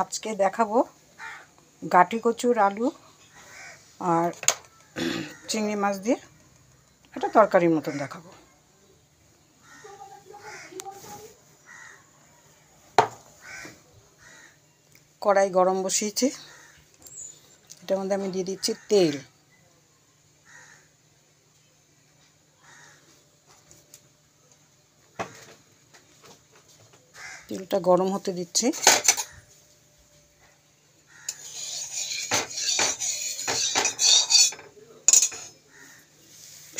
আজকে দেখাবো গাটি কচুর আলু আর চিংড়ি মাছ দিয়ে একটা তরকারির মতন দেখাবো। কড়াই গরম বসিয়েছি, এটার মধ্যে আমি দিয়ে দিচ্ছি তেল। তেলটা গরম হতে দিচ্ছি।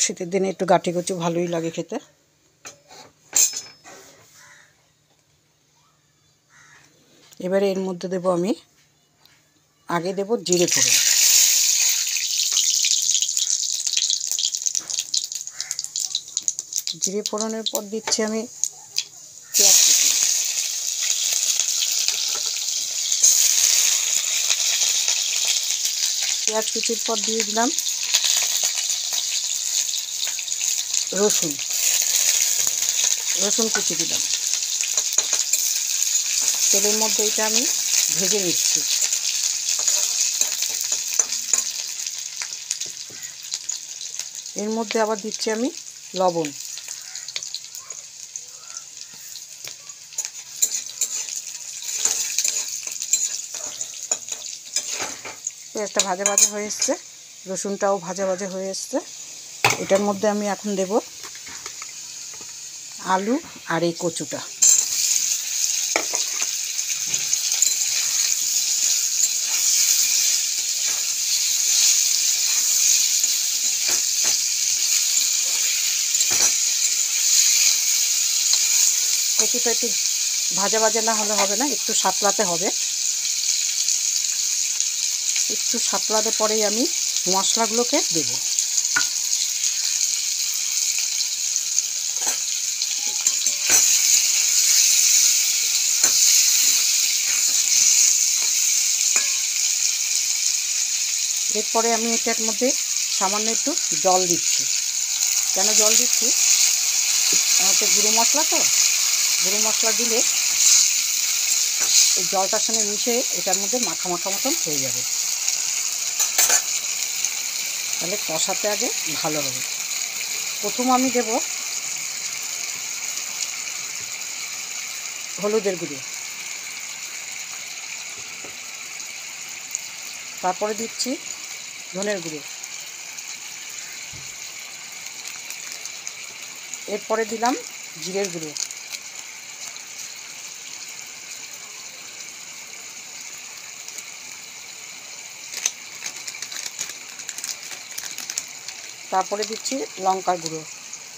শীতের দিনে একটু গাটি কচু ভালোই লাগে খেতে। এবারে এর মধ্যে দেব আমি আগে দেব জিরে ফোড়ন, জিরে ফোড়নের পর দিচ্ছি আমি পেঁয়াজ কুচি, পেঁয়াজ কুচির পর দিয়ে দিলাম রসুন কুচি দিলাম। তেলের মধ্যে এটা আমি ভেজে নিচ্ছি। এর মধ্যে আবার দিচ্ছি আমি লবণ। পেঁয়াজটা ভাজা ভাজা হয়ে এসছে, রসুনটাও ভাজা ভাজা হয়ে এসছে। এটার মধ্যে আমি এখন দেব আলু আর এই কচুটা। কচুটা একটু ভাজা ভাজা না হলে হবে না, একটু সাঁতলাতে হবে। একটু সাঁতলাতে পরেই আমি মশলাগুলোকে দেব। এরপরে আমি এটার মধ্যে সামান্য একটু জল দিচ্ছি। কেন জল দিচ্ছি? আমার তো গুঁড়ো মশলা, তো গুঁড়ো মশলা দিলে এই জলটার সঙ্গে মিশে এটার মধ্যে মাখা মাখা মতন হয়ে যাবে, তাহলে কষাতে আগে ভালো হবে। প্রথম আমি দেব হলুদের গুঁড়ো, তারপরে দিচ্ছি ধনের গুঁড়ো, এরপরে দিলাম জিরের গুঁড়ো, তারপরে দিচ্ছি লঙ্কার গুঁড়ো।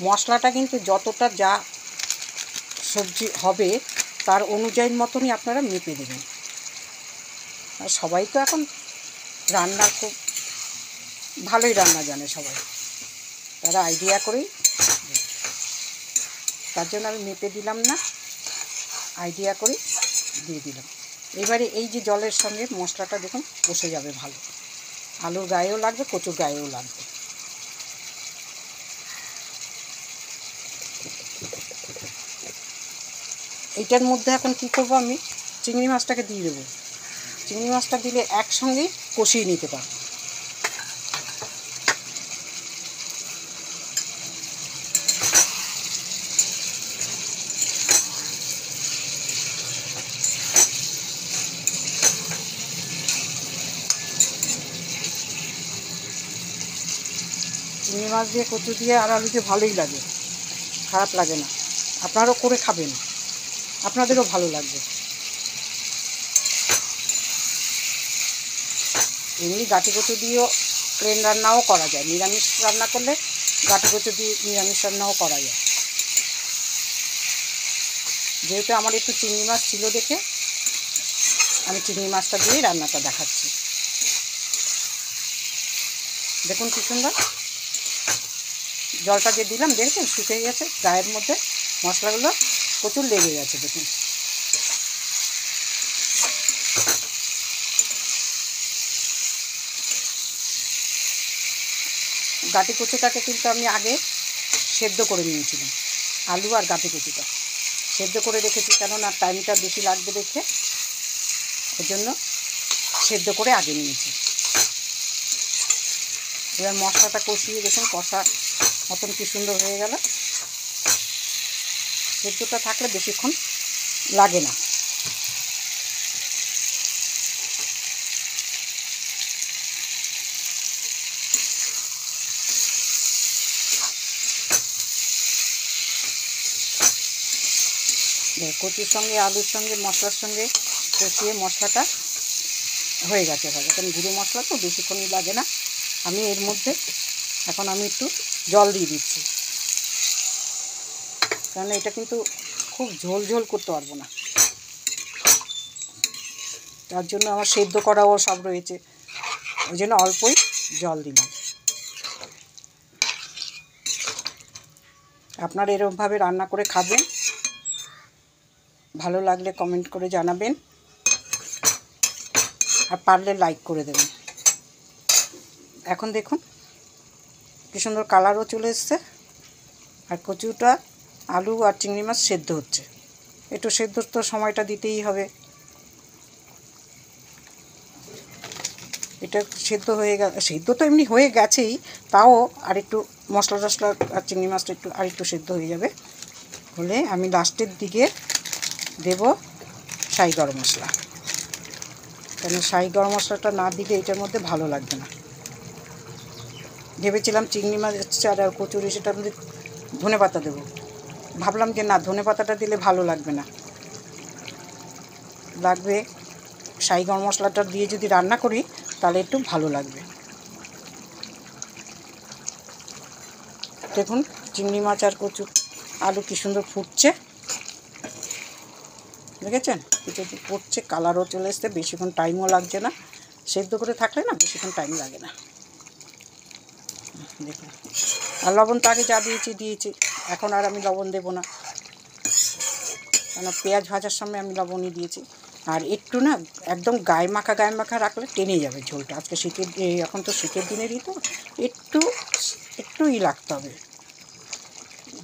মশলাটা কিন্তু যতটা যা সবজি হবে তার অনুযায়ী মতনই আপনারা মেপে দেবেন। আর সবাই তো এখন রান্না খুব ভালোই রান্না জানে সবাই, তারা আইডিয়া করেই, তার জন্য আমি মেপে দিলাম না, আইডিয়া করেই দিয়ে দিলাম। এবারে এই যে জলের সঙ্গে মশলাটা দেখুন বসে যাবে ভালো, আলুর গায়েও লাগবে, কচুর গায়েও লাগবে। এইটার মধ্যে এখন কী করবো, আমি চিংড়ি মাছটাকে দিয়ে দেবো। চিংড়ি মাছটা দিলে একসঙ্গেই কষিয়ে নিতে পারবো। চিংড়ি মাছ দিয়ে কচু দিয়ে আর আলু দিয়ে ভালোই লাগে, খারাপ লাগে না। আপনারাও করে খাবেন, আপনাদেরও ভালো লাগবে। এমনি গাটি কচু দিয়েও প্লেন রান্নাও করা যায়, নিরামিষ রান্না করলে গাটি কচু দিয়ে নিরামিষ রান্নাও করা যায়। যেহেতু আমার একটু চিংড়ি মাছ ছিল দেখে আমি চিংড়ি মাছটা দিয়েই রান্নাটা দেখাচ্ছি। দেখুন কি সুন্দর জলটা যে দিলাম, দেখছেন শুকিয়ে গেছে, গায়ের মধ্যে মশলাগুলো প্রচুর লেগে গেছে। দেখুন গাটি কচুটাকে কিন্তু আমি আগে সেদ্ধ করে নিয়েছিলাম, আলু আর গাটি কচুটা সেদ্ধ করে রেখেছি, কেননা টাইমটা বেশি লাগবে দেখে এর জন্য সেদ্ধ করে আগে নিয়েছি। এবার মশলাটা কষিয়ে দেখুন কষা মতন কি সুন্দর হয়ে গেল। সেদ্ধটা থাকলে বেশিক্ষণ লাগে না। কচুর সঙ্গে আলুর সঙ্গে মশলার সঙ্গে কষিয়ে মশলাটা হয়ে গেছে ভালো, কারণ গুঁড়ো মশলা তো বেশিক্ষণই লাগে না। আমি এর মধ্যে এখন আমি একটু জল দিয়ে দিচ্ছি, কারণ এটা কিন্তু খুব ঝোল ঝোল করতে পারবো না, তার জন্য আমার সেদ্ধ করাও সব রয়েছে, ওই জন্য অল্পই জল দিলাম। আপনারা এরকমভাবে রান্না করে খাবেন, ভালো লাগলে কমেন্ট করে জানাবেন, আর পারলে লাইক করে দেবেন। এখন দেখুন কী সুন্দর কালারও চলে এসছে, আর কচুটা আলু আর চিংড়ি মাছ সেদ্ধ হচ্ছে। একটু সেদ্ধ তো সময়টা দিতেই হবে। এটা সেদ্ধ হয়ে সেদ্ধ তো এমনি হয়ে গেছেই, তাও আর একটু মশলা টশলা আর চিংড়ি মাছটা একটু আর একটু সেদ্ধ হয়ে যাবে, হলে আমি লাস্টের দিকে দেব শাহি গরম মশলা, কারণ শাহি গরম মশলাটা না দিলে এটার মধ্যে ভালো লাগবে না। ভেবেছিলাম চিংড়ি মাছ আর কচুরি সেটার মধ্যে ধনে পাতা দেবো, ভাবলাম যে না, ধনে পাতাটা দিলে ভালো লাগবে না, লাগবে শাহি গরম মশলাটা দিয়ে যদি রান্না করি তাহলে একটু ভালো লাগবে। দেখুন চিংড়ি মাছ আর কচু আলু কী সুন্দর ফুটছে, দেখেছেন কিছু ফুটছে, কালারও চলে এসছে, বেশিক্ষণ টাইমও লাগছে না। সেদ্ধ করে থাকলে না বেশিক্ষণ টাইম লাগে না। দেখুন, আর লবণ তো আগে যা দিয়েছি, এখন আর আমি লবণ দেবো না, কেন পেঁয়াজ ভাজার সময় আমি লবণই দিয়েছি। আর একটু না একদম গায়ে মাখা রাখলে টেনে যাবে ঝোলটা। আজকে শীতের, এখন তো শীতের দিনেরই তো একটু রাখতে হবে,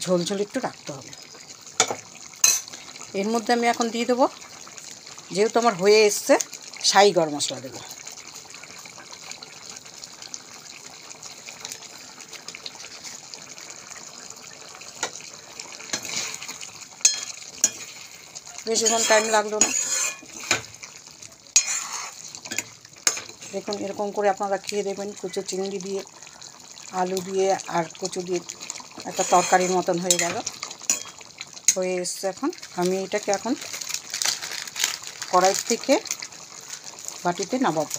ঝোল একটু রাখতে হবে। এর মধ্যে আমি এখন দিয়ে দেবো, যেহেতু আমার হয়ে এসছে, শাহি গরম মশলা দেবো। বেশিক্ষণ টাইম লাগলো না। দেখুন এরকম করে আপনারা খেয়ে দেবেন, কচু চিংড়ি দিয়ে আলু দিয়ে আর কচু দিয়ে একটা তরকারির মতন হয়ে গেল, হয়ে এসছে। এখন আমি এটাকে এখন কড়াই থেকে বাটিতে নামাবো।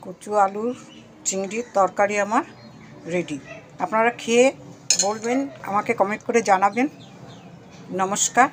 কচু আলুর চিংড়ির তরকারি আমার রেডি। আপনারা খেয়ে বলবেন, আমাকে কমেন্ট করে জানাবেন। নমস্কার।